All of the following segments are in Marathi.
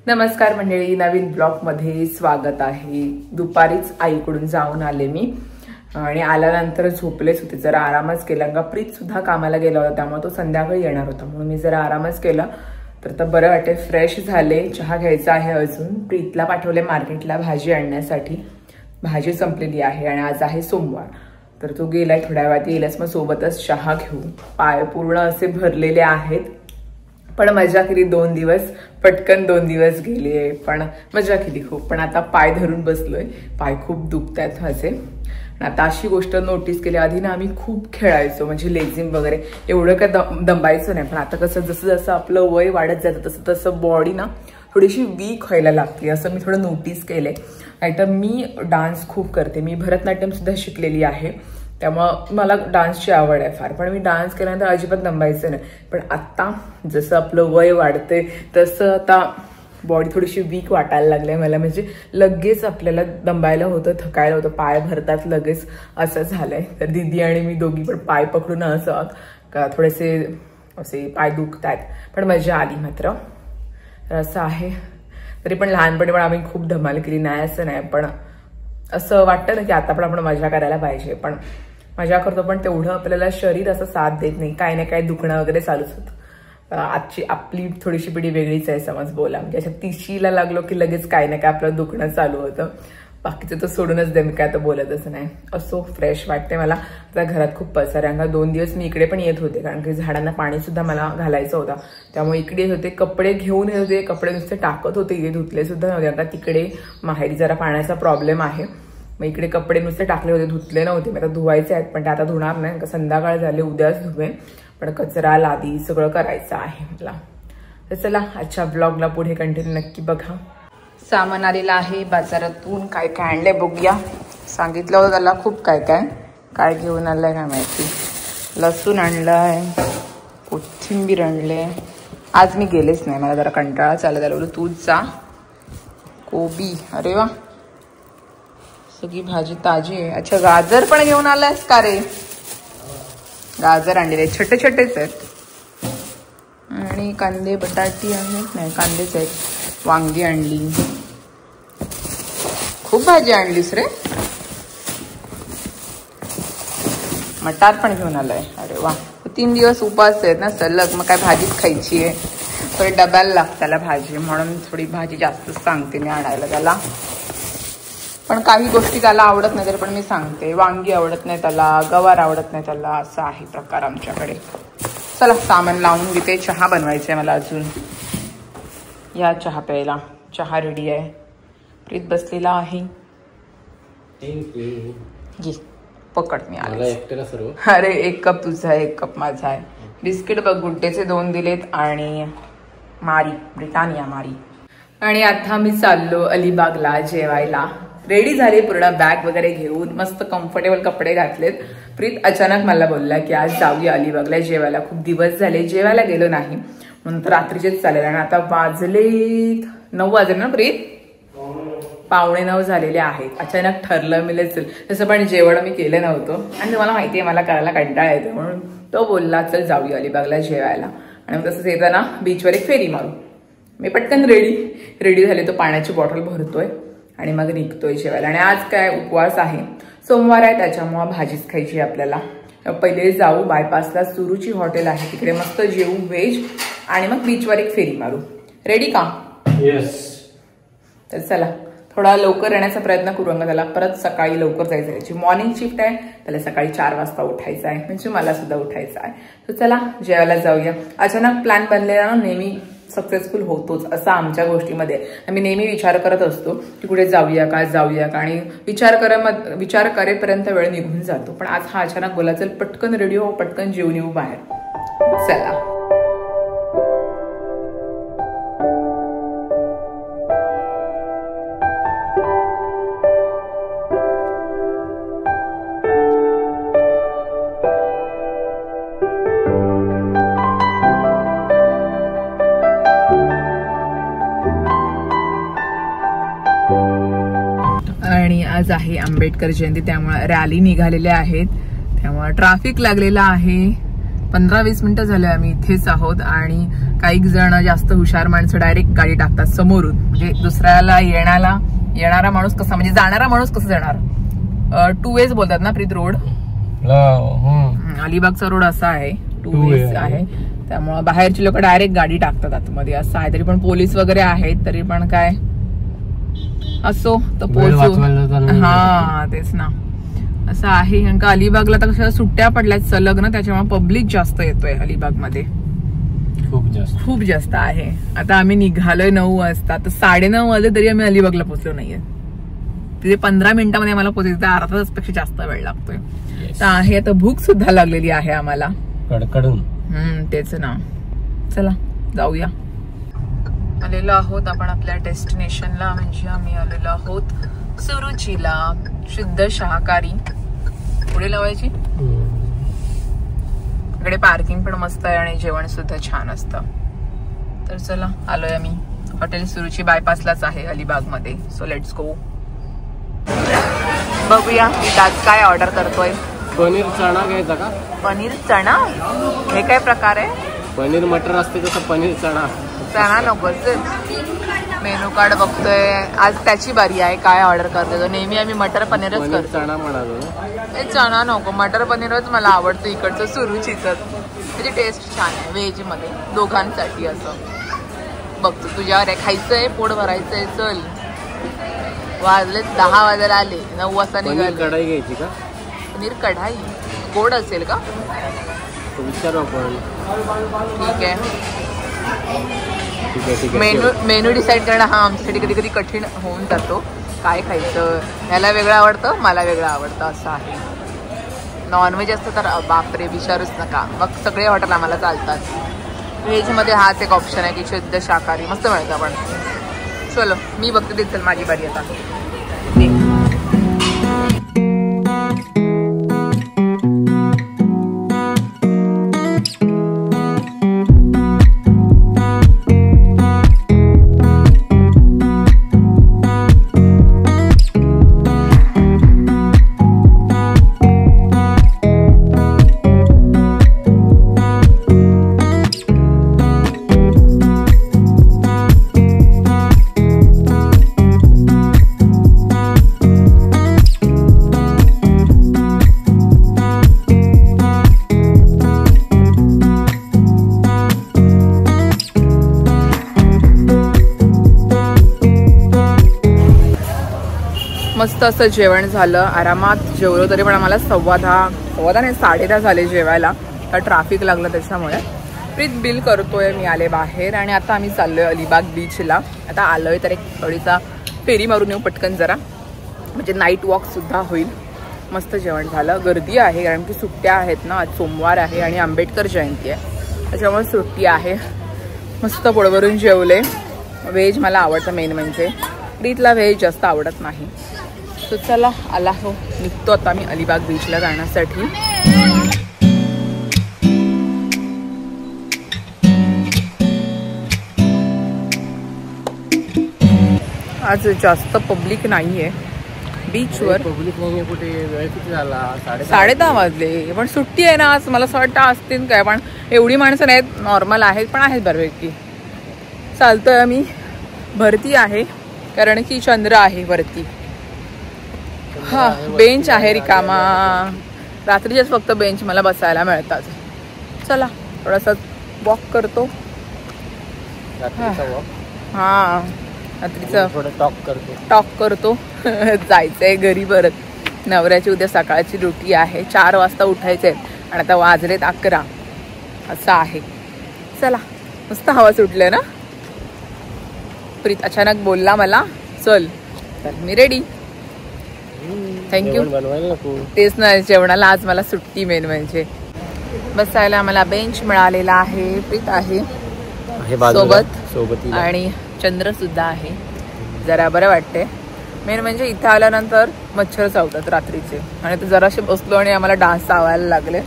नमस्कार मंडळी, नवीन ब्लॉग मध्ये स्वागत आहे। दुपारीच आईकडून जाऊन आले मी आणि आल्यानंतर झोपलेच होते, जरा आरामच केला। प्रीत सुद्धा कामाला गेला होता, त्यामुळे तो संध्याकाळी येणार होता, म्हणून मी जरा आरामच केला। तर बरं वाटते, फ्रेश झाले। चहा घ्यायचा आहे अजून। प्रीतला पाठवले मार्केटला भाजी आणण्यासाठी, भाजी संपलेली आहे आणि आज आहे सोमवार, तर तो गेलाय, थोड्या वेळात येईलच, मग सोबतच चहा घेऊ। पाय पूर्ण असे भरलेले आहेत, पण मजा केली 2 दिवस, पटकन 2 दिवस गेले, पण मजा केली खूप। पण आता पाय धरून बसलोय, पाय खूप दुखतात माझे। आता अशी गोष्ट नोटीस केली, आधी ना आम्ही खूप खेळायचो, म्हणजे लेझिम वगैरे, एवढं काय दंबायचं नाही, पण आता कसं जसं जसं आपलं वय वाढत जातं तसं तसं बॉडी ना थोडीशी वीक व्हायला लागते, असं मी थोडं नोटीस केलंय। नाहीतर मी डान्स खूप करते, मी भरतनाट्यम सुद्धा शिकलेली आहे, त्यामुळे मला डान्सची आवड आहे फार, पण मी डान्स केल्यानंतर अजिबात दंबायचं नाही। पण आता जसं आपलं वय वाढते तसं आता बॉडी थोडीशी वीक वाटायला लागली मला, म्हणजे लगेच आपल्याला दंबायला होतं, थकायला होतं, पाय भरतात लगेच, असं झालंय। तर दीदी आणि मी दोघी पण पाय पकडून असं का थोडेसे असे पाय दुखतात, पण मजा आली मात्र, तर असं आहे। तरी पण लहानपणी पण आम्ही खूप धमाल केली, नाही असं नाही, पण असं वाटतं ना की आता पण आपण मजा करायला पाहिजे, पण मजा करतो पण तेवढं आपल्याला शरीर असं साथ देत नाही, काही ना काही दुखणं वगैरे चालूच होतं। आजची आपली थोडीशी पिढी वेगळीच आहे, समज बोला, म्हणजे अशा 30शीला लागलो की लगेच काही ना काय आपलं दुखणं चालू होतं। बाकीचं तर सोडूनच दे, मी काय तर बोलतच नाही। असो, फ्रेश वाटते मला। आता घरात खूप पसाऱ्या, 2 दिवस मी इकडे पण येत होते, कारण की झाडांना पाणी सुद्धा मला घालायचं होतं, त्यामुळे इकडे येत होते, कपडे घेऊन येत होते, कपडे नुसते टाकत होते, इथे धुतले सुद्धा नव्हते। आता तिकडे माहेरी जरा पाण्याचा प्रॉब्लेम आहे, मग इकडे कपडे नुसते टाकले होते, धुतले नव्हते, मी आता धुवायचे आहेत, पण ते आता धुणार नाही, का संध्याकाळ झाले, उद्याच धुवे, पण कचरा लादी सगळं करायचं आहे मला। तर चला, आजच्या ब्लॉगला पुढे कंटिन्यू नक्की बघा। सामान आलेलं आहे बाजारातून, काय काय आणलंय बघूया। सांगितलं होतं त्याला खूप काय काय काय घेऊन आलंय काय माहिती। लसूण आणलाय, कोथिंबीर आणले, आज मी गेलेच नाही, मला जरा कंटाळा चालला, त्याला बोलू तूच जा। कोबी, अरे वा, सगळी भाजी ताजी आहे। अच्छा, गाजर पण घेऊन आलायस का रे? गाजर आणलेले छोटे छोटेच आहेत, आणि कांदे बटाटी आहेत, नाही कांदेच आहेत, वांगी आणली, खूप भाजी आणलीस रे। मटार पण घेऊन आलाय, अरे वा। 3 दिवस उपास आहेत ना सलग, मग काय भाजीच खायची आहे, थोडी डब्याला लागते त्याला भाजी, म्हणून थोडी भाजी जास्तच सांगते मी आणायला त्याला। पण काही गोष्टी त्याला आवडत नाही, तरी पण मी सांगते, वांगी आवडत नाही त्याला, गवार आवडत नाही त्याला, असं आहे प्रकार आमच्याकडे। चला, सामान लावून घेते, चहा बनवायचंय मला अजून। या चहा प्यायला, चहा रेडी आहे, प्रीत बसलेला आहे। घे पकड, मी आले। अरे 1 कप तुझा आहे, 1 कप माझा आहे। बिस्किट बघ, गुड्डेचे 2 दिलेत, आणि मारी, ब्रिटानिया मारी। आणि आता मी चाललो अलिबागला जेवायला, रेडी झाले पूर्ण, बॅग वगैरे घेऊन, मस्त कम्फर्टेबल कपडे घातलेत। प्रीत अचानक मला बोलला की आज जाऊया अलिबागला जेवायला, खूप दिवस झाले जेवायला गेलो नाही, म्हणून तर रात्रीचेच चालेल। आणि आता वाजले 9 वाजले ना प्रीत, 8:45 झालेले आहेत। अचानक ठरलं मिळेल, तसं पण जेवण मी केलं नव्हतं, आणि तुम्हाला माहिती आहे मला करायला कंटाळा येतो, म्हणून तो बोलला चल जाऊया अलिबागला जेवायला, आणि मग तसंच येताना बीचवर एक फेरी मारू। मी पटकन रेडी झाले, तो पाण्याची बॉटल भरतोय आणि मग निघतोय जेवायला। आणि आज काय उपवास आहे, सोमवार आहे, त्याच्यामुळे भाजीच खायची आपल्याला। पहिले जाऊ बायपासला, सुरुची हॉटेल आहे, तिकडे मस्त जेवू व्हेज, आणि मग बीचवर एक फेरी मारू। रेडी का? येस। तर चला, थोडा लवकर येण्याचा प्रयत्न करू, त्याला परत सकाळी लवकर जायचं आहे, त्याची मॉर्निंग शिफ्ट आहे, त्याला सकाळी 4 वाजता उठायचं आहे, म्हणजे मला सुद्धा उठायचं आहे। तर चला जेवायला जाऊया। अचानक प्लॅन बनलेला ना नेहमी सक्सेसफुल होतोच, असं आमच्या गोष्टीमध्ये आम्ही नेहमी विचार करत असतो की कुठे जाऊया का, आणि विचार करेपर्यंत वेळ निघून जातो, पण आज हा अचानक बोला चल पटकन रेडी हो, पटकन जेवून येऊ बाहेर, चला। आणि आज आहे आंबेडकर जयंती, त्यामुळे रॅली निघालेल्या आहेत, त्यामुळे ट्रॅफिक लागलेला आहे। 15-20 मिनिटं झाले आम्ही इथेच आहोत, आणि काही जण जास्त हुशार माणसं डायरेक्ट गाडी टाकतात समोरून, म्हणजे दुसऱ्याला येणारा माणूस कसा, म्हणजे जाणारा माणूस कसं जाणार. 2 वेज बोलतात ना प्रीत रोड. अलिबागचा रोड असा आहे, 2 वेज आहे, त्यामुळे बाहेरची लोक डायरेक्ट गाडी टाकतात आतमध्ये असं आहे. तरी पण पोलीस वगैरे आहेत, तरी पण काय असो तर पोहोचू. हा तेच ना, असं आहे. कारण का अलिबागला तर कशा सुट्ट्या पडल्यात सलग ना, त्याच्यामुळे पब्लिक जास्त येतोय अलिबाग मध्ये, खूप जास्त आहे. आता आम्ही निघालोय 9 वाजता, तर 9:30 वाजले तरी आम्ही अलिबागला पोहोचलो नाहीये. तिथे 15 मिनिटांमध्ये आम्हाला पोहोचायचं, अर्धा तासपेक्षा जास्त वेळ लागतोय. तर आहे आता भूक सुद्धा लागलेली आहे आम्हाला कडकडून. तेच ना, चला जाऊया. आलेलो आहोत आपण आपल्या डेस्टिनेशनला, म्हणजे आम्ही आलेलो आहोत सुरुचीला, शुद्ध शाकाहारी. पुढे लावायची. इकडे पार्किंग पण मस्त आहे आणि जेवण सुद्धा छान असतं. तर चला आलोय आम्ही. हॉटेल सुरुची बायपासलाच आहे अलिबाग मध्ये. So let's go. बघूया मी आज काय ऑर्डर करतोय. पनीर चणा घ्यायचा का? पनीर चणा हे काय प्रकार आहे? पनीर मटर असते तसं पनीर चणा. चणा नकोच. मेनू कार्ड बघतोय, आज त्याची बारी आहे. काय ऑर्डर करतोय? नेहमी आम्ही मटर पनीरच करतो. चणा म्हणालो. हे चणा नको, मटर पनीरच मला आवडतं इकडचं सुरुचीच. त्याची टेस्ट छान आहे व्हेज मध्ये, दोघांसाठी असं. बघतो तुझ्यावर आहे, खायचंय, पोट भरायचंय. चल, वाजले 10 वाजायला आले, 9 वाजता निघाले. कढाई घ्यायची का? पनीर कढाई गोड असेल का? विचारू आपण. ठीक आहे. मेनू डिसाईड करणं हा आमच्यासाठी कधी कधी कठीण होऊन जातो. काय खायचं, ह्याला वेगळं आवडतं, मला वेगळं आवडतं असं आहे. नॉनव्हेज असतं तर बापरे विचारूच नका, मग सगळे हॉटेल आम्हाला चालतात. व्हेजमध्ये हाच एक ऑप्शन आहे की शुद्ध शाकाहारी मस्त मिळतं. पण चलो मी बघते ते. चल माझी बारी आता. मस्त असं जेवण झालं, आरामात जेवलो. तरी पण आम्हाला 10:15 नाही 10:30 झाले जेवायला, तर ट्रॅफिक लागलं त्याच्यामुळे. प्रीत बिल करतोय, मी आले बाहेर आणि आता आम्ही चाललोय अलिबाग बीचला. आता आलोय तर एक थोडीसा फेरी मारून येऊ पटकन जरा, म्हणजे नाईट वॉक सुद्धा होईल. मस्त जेवण झालं. गर्दी आहे कारण की सुट्ट्या आहेत ना, आज सोमवार आहे आणि आंबेडकर जयंती आहे, त्याच्यामुळे सुट्टी आहे. मस्त पोळभरून जेवले. व्हेज मला आवडतं मेन म्हणजे, प्रीतला व्हेज जास्त आवडत नाही. तर चला आला हो, निघतो आता मी अलिबाग बीचला जाण्यासाठी. आज जास्त पब्लिक नाहीये बीचवर. पब्लिक नाहीये कुठे. वेळ किती झाला? 10:30 वाजले. पण सुट्टी आहे ना आज, मला असं वाटतं असतील काय, पण एवढी माणसं नाहीत, नॉर्मल आहेत, पण आहेत बऱ्यापैकी. चालतोय आम्ही. भरती आहे कारण की चंद्र आहे वरती. हा बेंच आहे रिकामा, रात्रीच्याच फक्त बेंच मला बसायला मिळतात. चला थोडासा वॉक करतो. हा रात्रीचा टॉक करतो. जायचंय घरी परत. नवऱ्याची उद्या सकाळची ड्युटी आहे, 4 वाजता उठायचे आणि आता वाजलेत 11 असं आहे. चला मस्त हवा सुटले ना. प्रीत अचानक बोलला मला चल, तर मी रेडी. थँक्यू. तेच ना, जेवणाला आज मला सुट्टी मेन म्हणजे. बसायला मला बेंच मिळालेला आहे. प्रीत आहे सोबत आणि चंद्र सुद्धा आहे. जरा बरं वाटते. मेन म्हणजे इथं आल्यानंतर मच्छर चावतात रात्रीचे, आणि ते जराशे बसलो आणि आम्हाला डास चावायला लागले.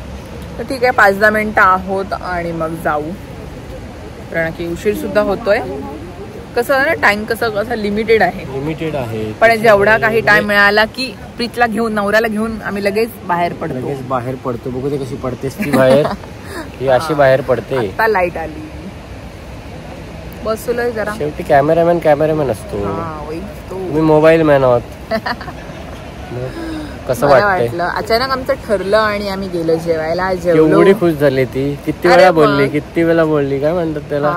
तर ठीक आहे, 5-10 मिनिटं आहोत आणि मग जाऊ, कारण की उशीर सुद्धा होतोय. कसं आहे ना, टाइम कसं लिमिटेड आहे. पण जेवढा काही टाइम मिळाला की प्रीतला घेऊन, नवऱ्याला घेऊन आम्ही लगेच बाहेर पडतो. बघू दे कशी पडतेस ती बाहेर. ही अशी बाहेर पडते. आता लाईट आली. बसलोय जरा. शेवटी कॅमेरामॅन असतो. तो मी मोबाईल मॅन आहोत. कसं वाटलं अचानक आमचं ठरलं आणि आम्ही गेलो जेवायला. जेवलो. एवढी खुश झाली ती. किती वेळा बोलली काय म्हणतात त्याला,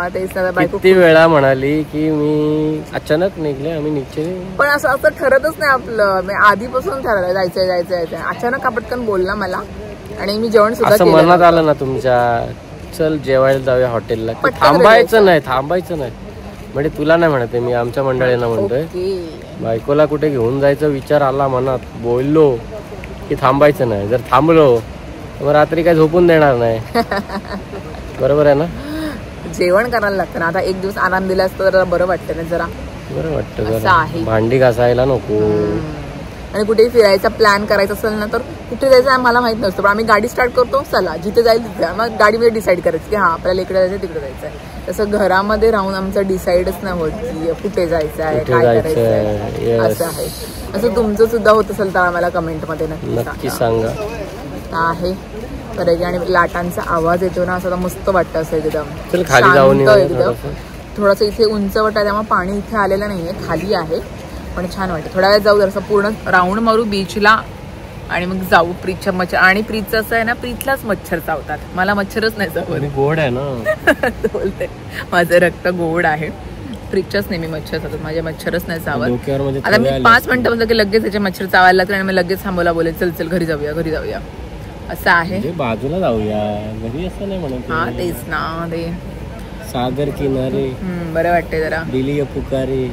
किती वेळा म्हणाली की मी अचानक निघले आम्ही निघचे. पण असं ठरतच नाही आपलं. मी आधीपासून ठरवलं जायचंय. अचानक पटकन बोलला मला आणि मी जेवण सुद्धा असं मनात आलं ना तुमच्या, चल जेवायला जाऊया हॉटेलला. थांबायचं नाही म्हणजे तुला नाही म्हणते मी, आमच्या मंडळींना म्हणतोय. बायकोला कुठे घेऊन जायचा विचार आला मनात, बोललो की थांबायचं नाही. जर थांबलो मग रात्री काय झोपून देणार नाही. बरोबर आहे ना. जेवण करायला लागतं ना. आता एक दिवस आराम दिला असतं तर बरं वाटतं ना, जरा बरं वाटतं. भांडी घासायला नको. आणि कुठेही फिरायचा प्लॅन करायचा असेल ना, तर कुठे जायचं आम्हाला माहित नसतं, पण आम्ही गाडी स्टार्ट करतो, चला जिथे जाईल तिथे. मग गाडीमध्ये डिसाईड करायचं की हा आपल्याला इकडे जायचं तिकडे जायचंय. तसं घरामध्ये राहून आमचं डिसाईडच नाही होत की कुठे जायचं आहे, काय करायचं असं आहे. असं तुमचं सुद्धा होत असेल तर आम्हाला कमेंटमध्ये नक्की सांगा. आहे बरं. आणि लाटांचा आवाज येतो ना, असं मस्त वाटतं असं एकदम खाली जाऊन एकदम. थोडंसं इथे उंचवट आहे त्यामुळे पाणी इथे आलेलं नाहीये, खाली आहे, पण छान वाटतं. थोड्या वेळ जाऊ, जसं पूर्ण राऊंड मारू बीचला आणि मग जाऊ प्रीतच्या मच्छर. आणि प्रीतचं असं आहे ना, प्रीतलाच मच्छर चावतात, मला मच्छरच नाही चावत. गोड आहे ना. बोलते माझं रक्त गोड आहे. प्रीतच्याच नेहमी मच्छर चावतात, माझ्या मच्छरच नाही चावत. आता मी 5 मिनिटं म्हटलं की लगेच त्याचे मच्छर चावायला लागले आणि मी लगेच थांबवला, बोले चल घरी जाऊया असं आहे. बाजूला जाऊया, घरी असं नाही म्हणत. हा तेच ना, ते सागर किनारे बरं वाटते जरा. दिली पुकारे.